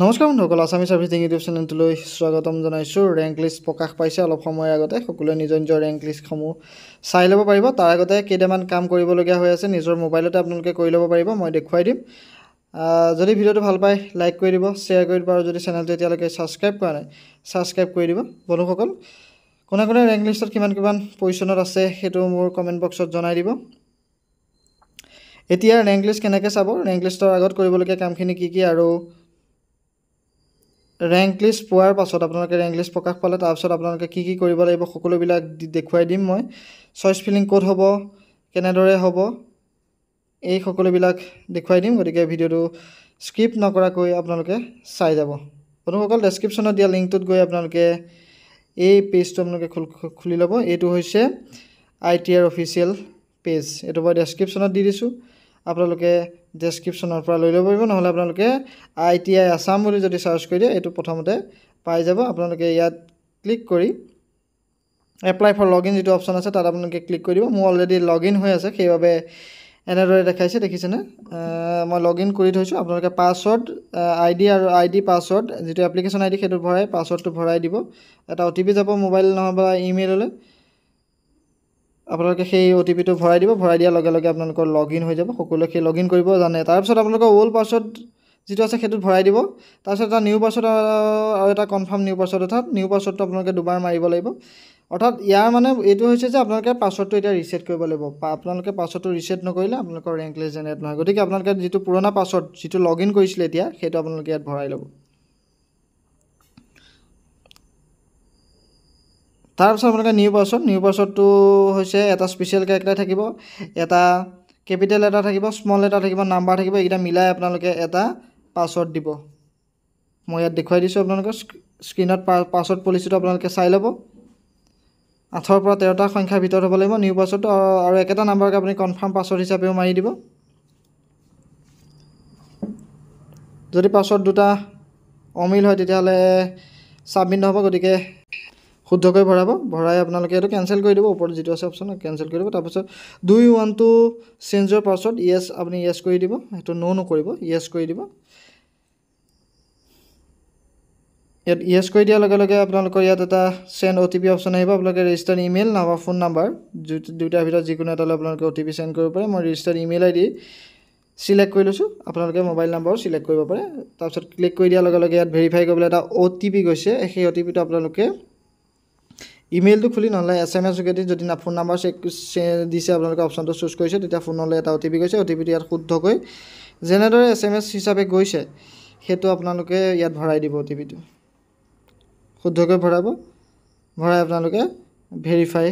নমস্কাৰ বন্ধুসকল, Assamese সাৰ্ভিচিং YouTube চেনেলটোলৈ স্বাগতম জনাইছোঁ। ৰেংক লিষ্ট প্ৰকাশ পাইছে অলপ সময়ৰ আগতে। সকলোৱে নিজৰ নিজৰ ৰেংক লিষ্টসমূহ চাই ল'ব পাৰিব। তাৰ আগতে কেইটামান কাম কৰিবলগীয়া হৈ আছে, নিজৰ মোবাইলতে আপোনালোকে কৰি ল'ব পাৰিব, মই দেখুৱাই দিম। যদি ভিডিঅ'টো ভাল পায় লাইক কৰি দিব, শ্বেয়াৰ কৰি দিব, আৰু যদি চেনেলটো এতিয়ালৈকে ছাবস্ক্ৰাইব কৰা নাই ছাবস্ক্ৰাইব কৰি দিব। বন্ধুসকল, কোনে কোনে ৰেংক লিষ্টত কিমান কিমান পজিশ্যনত আছে সেইটো মোৰ কমেণ্ট বক্সত জনাই দিব। এতিয়া ৰেংক লিষ্ট কেনেকৈ চাব, ৰেংক লিষ্টৰ আগত কৰিবলগীয়া কামখিনি কি কি, আৰু ৰেংক লিষ্ট পোৱাৰ পাছত আপোনালোকে ৰেংক লিষ্ট প্ৰকাশ পালে তাৰপিছত আপোনালোকে কি কি কৰিব লাগিব সকলোবিলাক দেখুৱাই দিম মই। চইচ ফিলিং ক'ত হ'ব, কেনেদৰে হ'ব, এই সকলোবিলাক দেখুৱাই দিম। গতিকে ভিডিঅ'টো স্কিপ নকৰাকৈ আপোনালোকে চাই যাব। বন্ধুসকল, ডেছক্ৰিপশ্যনত দিয়া লিংকটোত গৈ আপোনালোকে এই পেজটো আপোনালোকে খুলি ল'ব। এইটো হৈছে ITR অফিচিয়েল পেজ। এইটো মই ডেছক্ৰিপশ্যনত দি দিছোঁ, আপোনালোকে ডেছক্ৰিপশ্যনৰ পৰা লৈ ল'ব পাৰিব। নহ'লে আপোনালোকে ITI আছাম বুলি যদি চাৰ্চ কৰি দিয়ে এইটো প্ৰথমতে পাই যাব। আপোনালোকে ইয়াত ক্লিক কৰি এপ্লাই ফৰ লগ ইন যিটো অপশ্যন আছে তাত আপোনালোকে ক্লিক কৰি দিব। মোৰ অলৰেডি লগ ইন হৈ আছে, সেইবাবে এনেদৰে দেখাইছে, দেখিছেনে? মই লগ ইন কৰি থৈছোঁ। আপোনালোকে পাছৱৰ্ড ID আৰু ID পাছৱৰ্ড যিটো এপ্লিকেশ্যন ID সেইটো ভৰাই পাছৱৰ্ডটো ভৰাই দিব। এটা OTP যাব মোবাইল নহ'বা ইমেইললৈ। আপোনালোকে সেই OTPটো ভৰাই দিব। ভৰাই দিয়াৰ লগে লগে আপোনালোকৰ লগ ইন হৈ যাব। সকলোৱে সেই লগ ইন কৰিব জানে। তাৰপিছত আপোনালোকৰ অ'ল্ড পাছৱৰ্ড যিটো আছে সেইটোত ভৰাই দিব। তাৰপিছত এটা নিউ পাছৱৰ্ড আৰু এটা কনফাৰ্ম নিউ পাছৱৰ্ড, অৰ্থাৎ নিউ পাছৱৰ্ডটো আপোনালোকে দুবাৰ মাৰিব লাগিব। অৰ্থাৎ ইয়াৰ মানে এইটো হৈছে যে আপোনালোকে পাছৱৰ্ডটো এতিয়া ৰিছেট কৰিব লাগিব। আপোনালোকে পাছৱৰ্ডটো ৰিছেট নকৰিলে আপোনালোকৰ ৰেংক লিষ্ট জেনেৰেট নহয়। গতিকে আপোনালোকে যিটো পুৰণা পাছৱৰ্ড যিটো লগ ইন কৰিছিলে এতিয়া সেইটো আপোনালোকে ইয়াত ভৰাই ল'ব। তাৰপিছত আপোনালোকে নিউ পাছৱৰ্ডটো হৈছে এটা স্পেচিয়েল কেৰেক্টাৰ থাকিব, এটা কেপিটেল লেটাৰ থাকিব, স্মল লেটাৰ থাকিব, নাম্বাৰ থাকিব। এইকেইটা মিলাই আপোনালোকে এটা পাছৱৰ্ড দিব। মই ইয়াত দেখুৱাই দিছোঁ আপোনালোকৰ স্ক্ৰীণত। পাছৱৰ্ড পলিচিটো আপোনালোকে চাই ল'ব। 8ৰ পৰা 13টা সংখ্যাৰ ভিতৰত হ'ব লাগিব নিউ পাছৱৰ্ডটো, আৰু একেটা নাম্বাৰকে আপুনি কনফাৰ্ম পাছৱৰ্ড হিচাপেও মাৰি দিব। যদি পাছৱৰ্ড দুটা অমিল হয় তেতিয়াহ'লে ছাবমিট নহ'ব। গতিকে শুদ্ধকৈ ভৰাই আপোনালোকে এইটো কেঞ্চেল কৰি দিব। ওপৰত যিটো আছে অপশ্যন কেঞ্চেল কৰি দিব। তাৰপিছত do you want to change your password, yes আপুনি য়েছ কৰি দিব। সেইটো ন' নকৰিব, য়েছ কৰি দিব। ইয়াত য়েছ কৰি দিয়াৰ লগে লগে আপোনালোকৰ ইয়াত এটা চেণ্ড OTP অপশ্যন আহিব। আপোনালোকে ৰেজিষ্টাৰ্ড ইমেইল নাইবা ফোন নাম্বাৰ দুয়োটাৰ ভিতৰত যিকোনো এটালৈ আপোনালোকে OTP চেণ্ড কৰিব পাৰে। মই ৰেজিষ্টাৰ্ড ইমেইল ID চিলেক্ট কৰি লৈছোঁ। আপোনালোকে মোবাইল নাম্বাৰো চিলেক্ট কৰিব পাৰে। তাৰপিছত ক্লিক কৰি দিয়াৰ লগে লগে ইয়াত ভেৰিফাই কৰিবলৈ এটা OTP গৈছে। সেই OTPটো আপোনালোকে ইমেইলটো খুলি নহ'লে SMS যোগেদি, যদি ফোন নাম্বাৰ দিছে আপোনালোকে অপশ্যনটো চুজ কৰিছে তেতিয়া ফোনলৈ এটা OTP গৈছে। OTPটো ইয়াত শুদ্ধকৈ যেনেদৰে SMS হিচাপে গৈছে সেইটো আপোনালোকে ইয়াত ভৰাই দিব। OTPটো শুদ্ধকৈ ভৰাই আপোনালোকে ভেৰিফাই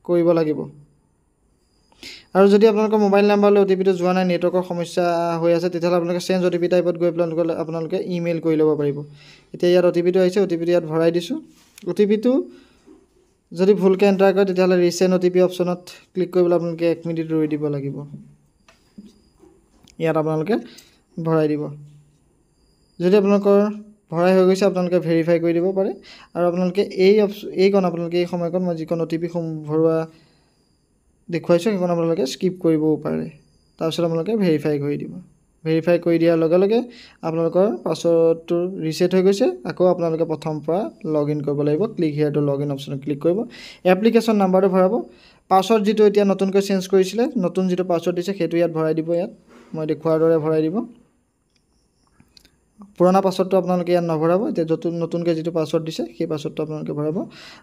কৰিব লাগিব। আৰু যদি আপোনালোকৰ মোবাইল নাম্বাৰলৈ OTPটো যোৱা নাই, নেটৱৰ্কৰ সমস্যা হৈ আছে, তেতিয়াহ'লে আপোনালোকে চেঞ্জ OTP টাইপত গৈ আপোনালোকে ইমেইল কৰি ল'ব পাৰিব। এতিয়া ইয়াত OTPটো আহিছে, OTPটো ইয়াত ভৰাই দিছোঁ। OTPটো যদি ভুলকৈ এণ্টাৰ কৰে তেতিয়াহ'লে ৰিচেণ্ড OTP অপশ্যনত ক্লিক কৰিবলৈ আপোনালোকে 1 মিনিট ৰৈ দিব লাগিব। ইয়াত আপোনালোকে ভৰাই দিব। যদি আপোনালোকৰ ভৰাই হৈ গৈছে আপোনালোকে ভেৰিফাই কৰি দিব পাৰে। আৰু আপোনালোকে এইকণ আপোনালোকে এই সময়কণ মই যিকণ OTP ভৰোৱা দেখুৱাইছোঁ সেইকণ আপোনালোকে স্কিপ কৰিবও পাৰে। তাৰপিছত আপোনালোকে ভেৰিফাই কৰি দিব। ভেৰিফাই কৰি দিয়াৰ লগে লগে আপোনালোকৰ পাছৱৰ্ডটো ৰিছেট হৈ গৈছে। আকৌ আপোনালোকে প্ৰথম পৰা লগ ইন কৰিব লাগিব। Click here to log in অপশ্যনত ক্লিক কৰিব। এপ্লিকেশ্যন নাম্বাৰটো ভৰাব। পাছৱৰ্ড যিটো এতিয়া নতুনকৈ চেঞ্জ কৰিছিলে, নতুন যিটো পাছৱৰ্ড দিছে সেইটো ইয়াত ভৰাই দিব। ইয়াত মই দেখুওৱাৰ দৰে ভৰাই দিব। পুৰণা পাছৱৰ্ডটো আপোনালোকে ইয়াত নভৰাব। এতিয়া নতুনকৈ যিটো পাছৱৰ্ড দিছে সেই পাছৱৰ্ডটো আপোনালোকে ভৰাব।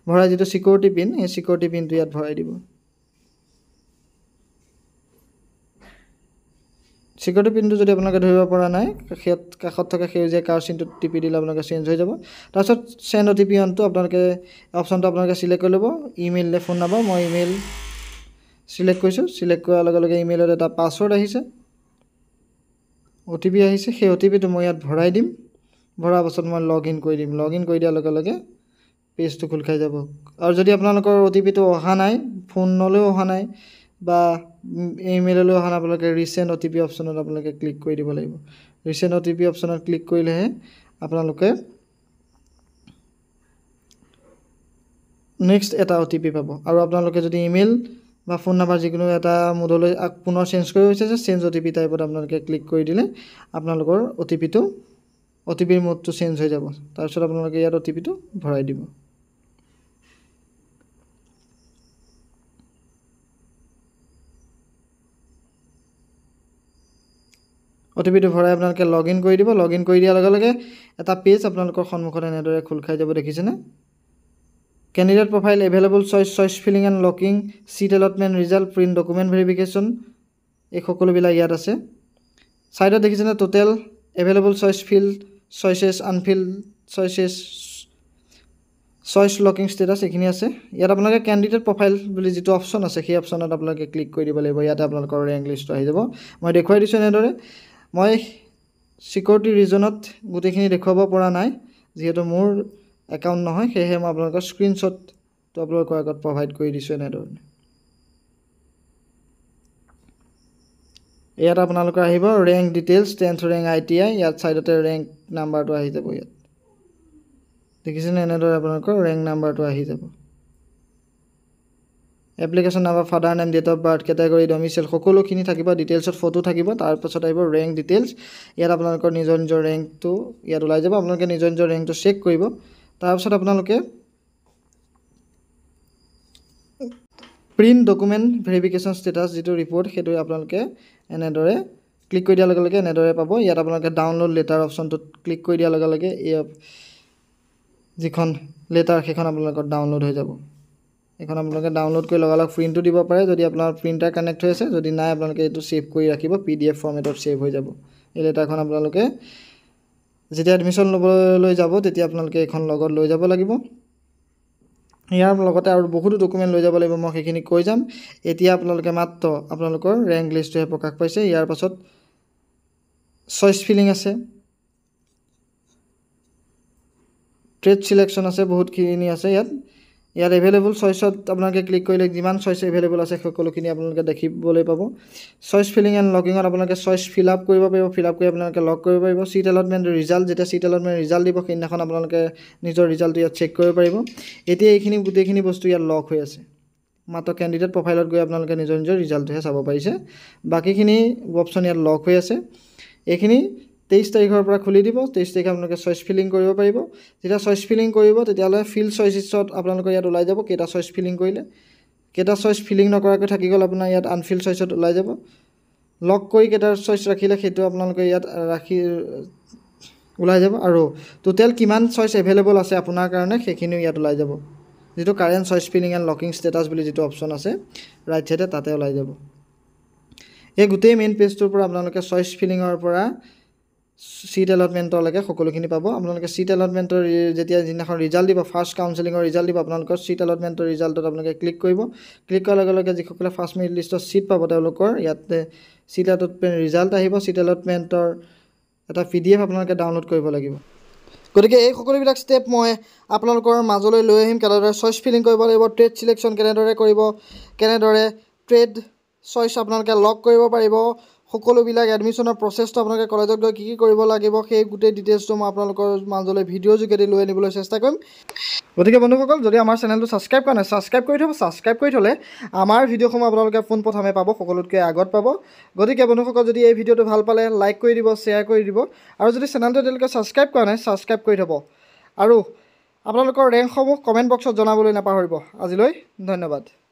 ভৰাই যিটো চিকিউৰিটি পিন, সেই চিকিউৰিটি পিনটো ইয়াত ভৰাই দিব। চিকিউৰিটি পিনটো যদি আপোনালোকে ধৰিব পৰা নাই, কাষত থকা সেউজীয়া কাৰ চিনটোত টিপি দিলে আপোনালোকে চেঞ্জ হৈ যাব। তাৰপিছত চেণ্ড OTP অনটো অপশ্যনটো আপোনালোকে চিলেক্ট কৰি ল'ব। ইমেইল নে ফোন নাম্বাৰ, মই ইমেইল চিলেক্ট কৰিছোঁ। চিলেক্ট কৰাৰ লগে লগে ইমেইলত এটা পাছৱৰ্ড আহিছে, OTP আহিছে। সেই OTPটো মই ইয়াত ভৰাই দিম। ভৰাৰ পাছত মই লগ ইন কৰি দিম। লগ ইন কৰি দিয়াৰ লগে লগে পেজটো খোল খাই যাব। আৰু যদি আপোনালোকৰ OTPটো অহা নাই, ফোনলৈও অহা নাই বা ইমেইললৈ অহা নাই, আপোনালোকে ৰিচেণ্ড OTP অপশ্যনত আপোনালোকে ক্লিক কৰি দিব লাগিব। ৰিচেণ্ড OTP অপশ্যনত ক্লিক কৰিলেহে আপোনালোকে নেক্সট এটা OTP পাব। আৰু আপোনালোকে যদি ইমেইল বা ফোন নাম্বাৰ যিকোনো এটা মোডলৈ পুনৰ চেঞ্জ কৰি হৈছে যে চেঞ্জ OTP টাইপত আপোনালোকে ক্লিক কৰি দিলে আপোনালোকৰ OTPটো OTPৰ মোডটো চেঞ্জ হৈ যাব তাৰপিছত আপোনালোকে ইয়াত OTPটো ভৰাই দিব OTPটো ভৰাই আপোনালোকে লগইন কৰি দিব লগইন কৰি দিয়াৰ লগে লগে এটা পেজ আপোনালোকৰ সন্মুখত এনেদৰে খোল খাই যাব দেখিছেনে Candidate profile available choice filling and locking seat allotment result print document verification এই সকলোবিলাক ইয়াত আছে সাইডত দেখিছেনে total available choice field choices unfilled choices choice locking status এখিনি আছে ইয়াত আপোনালোকে candidate profile বুলি যেটো অপচন আছে সেই অপচনত আপোনালোকে ক্লিক কৰি দিব লাগিব ইয়াতে আপোনালোকৰ ৰেংক লিষ্ট আহি যাব মই দেখুৱাই দিছো এনেদৰে মই সিকিউৰিটি ৰিজনত গুটেখিনি দেখুৱাব পৰা নাই যেহেতু মোৰ একাউন্ট নহয় সেয়ে মই আপোনালোকৰ স্ক্ৰিনশ্বট তো আপোনালোকৰ আগত প্ৰভাইড কৰি দিছো এনেদৰে ইয়াত আপোনালোকৰ আহিব rank details 10th rank ITI ইয়াত সাইডতে ৰেংক নাম্বাৰটো আহি যাব ইয়াত দেখিছেনে এনেদৰে আপোনালোকৰ ৰেংক নাম্বাৰটো আহি যাব application number father name date of birth category domicile সকলোখিনি থাকিব ডিটেইলছত ফটো থাকিব তাৰ পাছত আহিব ৰেংক ডিটেইলছ ইয়াত আপোনালোকৰ নিজৰ নিজৰ ৰেংকটো ইয়াত ওলাই যাব আপোনালোকে নিজৰ নিজৰ ৰেংকটো চেক কৰিব তাৰ পাছত আপোনালোকে প্ৰিন্ট ডকুমেন্ট ভেৰিফিকেশন ষ্টেটাছ যেটো ৰিপৰ্ট হেতু আপোনালোকে এনেদৰে ক্লিক কৰি দিয়াৰ লগে লগে এনেদৰে পাব ইয়াত আপোনালোকে ডাউনলোড লেটাৰ অপচনটো ক্লিক কৰি দিয়াৰ লগে লগে এই যিখন লেটাৰ সেইখন আপোনালোকৰ ডাউনলোড হৈ যাব এখন আপোনালোকে ডাউনলোড কৰি লগালগ প্ৰিন্টটো দিব পাৰে যদি আপোনাৰ প্ৰিন্টাৰ কানেক্ট হৈ আছে যদি নাই আপোনালোকে এটো সেভ কৰি ৰাখিব PDF ফৰমেটত সেভ হৈ যাব এই লেটাৰখন আপোনালোকে যেতিয়া এডমিশন লবলৈ যাব তেতিয়া আপোনালোকে এখন লগত লৈ যাব লাগিব ইয়াৰ লগতে আৰু বহুতো ডকুমেন্ট লৈ যাব লাগিব মই সেইখিনি কৈ যাম এতিয়া আপোনালোকে মাত্ৰ আপোনালোকৰ ৰেংক লিষ্টটো প্ৰকাশ পাইছে ইয়াৰ পাছত চইচ ফিলিং আছে ট্ৰেড সিলেকশন আছে বহুতখিনি আছে ইয়াত এভেইলেবল চইচত আপোনালোকে ক্লিক কৰিলে যিমান চইচ এভেইলেবল আছে সকলোখিনি আপোনালোকে দেখিবলৈ পাব চইচ ফিলিং এণ্ড লগিঙত আপোনালোকে চইচ ফিল আপ কৰিব পাৰিব ফিল আপ কৰি আপোনালোকে লক কৰিব পাৰিব সিট এলটমেন্ট ৰিজাল্ট যেটা সিট এলটমেন্ট ৰিজাল্ট দিব সেইদিনাখন আপোনালোকে নিজৰ ৰিজাল্টটো ইয়াত চেক কৰিব পাৰিব এতিয়া এইখিনি গুটেখিনি বস্তু ইয়াত লক হৈ আছে মাত্ৰ ক্যান্ডিডেট প্ৰফাইলত গৈ আপোনালোকে নিজৰ নিজৰ ৰিজাল্টহে চাব পাৰিছে বাকিখিনি অপচন ইয়াত লক হৈ আছে এইখিনি 23 তাৰিখৰ পৰা খুলি দিব 23 তাৰিখে আপোনালোকে চইচ ফিলিং কৰিব পাৰিব যেতিয়া চইচ ফিলিং কৰিব তেতিয়ালে ফিল চইচত আপোনালোকৰ ইয়াত ওলাই যাব কেটা চইচ ফিলিং কৰিলে কেটা চইচ ফিলিং নকৰাকৈ থাকি গল আপোনাৰ ইয়াত আনফিল চইচত ওলাই যাব লক কৰি কেটা চইচ ৰাখিলে হেতু আপোনালোকে ইয়াত ৰাখি ওলাই যাব আৰু টোটাল কিমান চইচ এভেইলেবল আছে আপোনাৰ কাৰণে সেইখিনি ইয়াত ওলাই যাব যেটো current choice filling and locking status বুলি যেটো অপচন আছে ৰাইট সাইডে তাতে ওলাই যাব এই গুটেই মেইন পেজটোৰ পৰা আপোনালোকে চইচ ফিলিংৰ পৰা সিট এলটমেন্টৰ লাগে সকলোখিনি পাব আপোনালোকে সিট এলটমেন্টৰ যেতিয়া দিনাখন ৰিজাল্ট দিব ফাৰ্স্ট কাউন্সেলিংৰ ৰিজাল্ট দিব আপোনালোকৰ সিট এলটমেন্টৰ ৰিজাল্টত আপোনালোকে ক্লিক কৰিব ক্লিক কৰাৰ লগে লগে যিসকলে ফাৰ্স্ট মেৰিট লিষ্টত সিট পাব তেওঁলোকৰ ইয়াতে সিট এলটমেন্ট ৰিজাল্ট আহিব সিট এলটমেন্টৰ এটা PDF আপোনালোকে ডাউনলোড কৰিব লাগিব গতিকে এই সকলোবিলাক স্টেপ মই আপোনালোকৰ মাজলৈ লৈ আহিম কেনেদৰে চইচ ফিলিং কৰিব লাগিব ট্ৰেড সিলেকশন কেনেদৰে কৰিব কেনেদৰে ট্ৰেড চইচ আপোনালোকে লক কৰিব পাৰিব সকলোবিলাক এডমিশনৰ প্ৰসেছটো আপোনালোকে কলেজত গৈ কি কৰিব লাগিব সেই গুটে ডিটেইলছটো মই আপোনালোকৰ মাজলৈ ভিডিও যোগেদি লৈ আনিবলৈ চেষ্টা কৰিম গতিকে বন্ধুসকল যদি আমাৰ চেনেলটো সাবস্ক্ৰাইব কৰা নাই সাবস্ক্ৰাইব কৰি থব সাবস্ক্ৰাইব কৰি থলে আমাৰ ভিডিওসমূহ আপোনালোকে ফোন প্ৰথমে পাব সকলোতকৈ আগত পাব গতিকে বন্ধুসকল যদি এই ভিডিওটো ভাল পালে লাইক কৰি দিব শেয়াৰ কৰি দিব আৰু যদি চেনেলটো এতিয়ালৈকে সাবস্ক্ৰাইব কৰা নাই সাবস্ক্ৰাইব কৰি থব আৰু আপোনালোকৰ ৰেংকসমূহ কমেন্ট বক্সত জনাবলৈ নাপাহৰিব আজিলৈ ধন্যবাদ